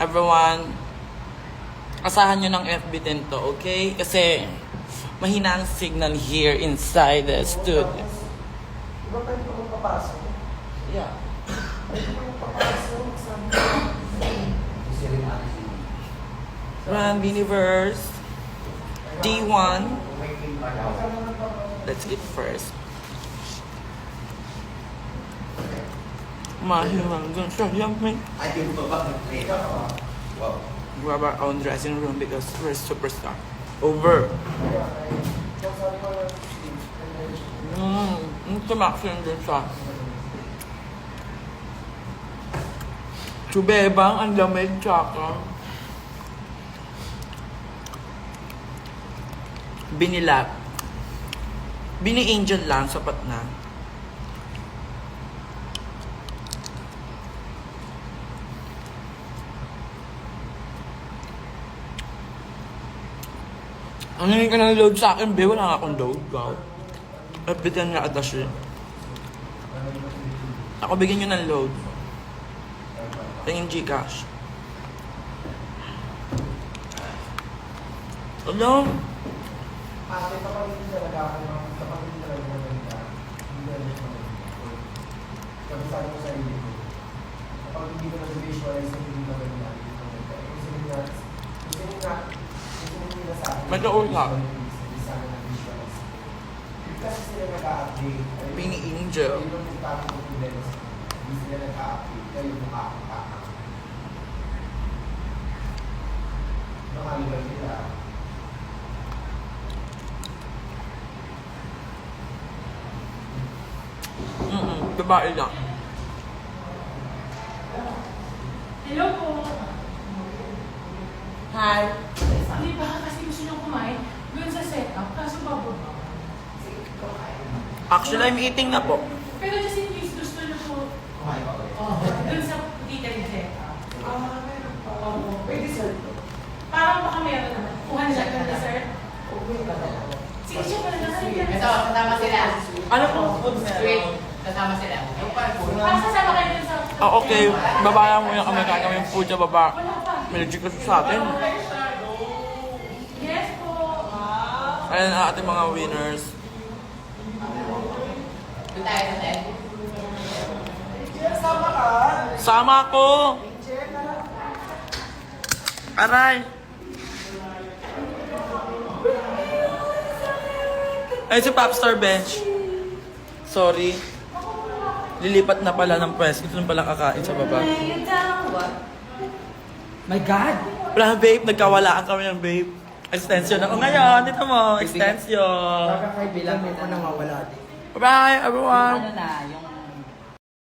Everyone, asahan nyo ng FB din to, okay? Kasi mahina ang signal here inside the studio. Iba tayo pa magpapasok. Yeah. Pwede pa magpapasok. Run, Universe. D1. Let's eat first. Mahirang dun siya. Yummy. We have our own dressing room because we're superstar. Over. Tumaksyon din siya. Chubebang, ang lamig, tsaka. Binilap. Bini-angel lang, sapat na. Ang hingin ka ng load sa akin, be, wala nga akong load, gaw. Nabitan nga atas yun. Ako bigyan nyo ng load. Tingin Gcash. Ano? Ate, kapag hindi talaga ako kapag hindi talaga maganda, hindi talaga maganda. Kapag sabi ko sa sarili ko, kapag hindi ko na-visualize na hindi maganda, hindi maganda. Gusto nila sa akin. May kausap. Hindi sana na-visualize. Kasi sila nag-a-update. Bini-angel. Yung nagtapos ng events, hindi sila nag-a-update. Kayo mukha-mukha. Nakaliban sila. Babae lang. Hello po. Hi. Hindi ba kasi gusto nyo kumain doon sa setup, kaso bababa. Actually, I'm eating na po. Pero just in case gusto nyo po, doon sa dito yung setup. Meron pa. Oo. Pwede sir. Parang baka meron naman. Kuhan lang ng dessert. Sige siya pala na. Ito, kasama sila. Ano po food Sweet. Kasama sila. Yung Kasama kayo dun sa... Okay. Babayan mo yung kami kami yung food sa baba. Wala pa. May legit kasi sa atin. Yes po. Ayan ang ating mga winners. Doon tayo sa tent. Sama ka. Sama ko! Aray! Ay, si Popstar Bench. Sorry. Lilipat na pala ng press. Ito na pala kakain sa baba. My God! Wala, babe. Nagkawalaan kami ng babe. Extension ako ngayon. Dito mo. Extension. Baka kay bilang mo nawawala din. Bye, everyone. Ano na, yung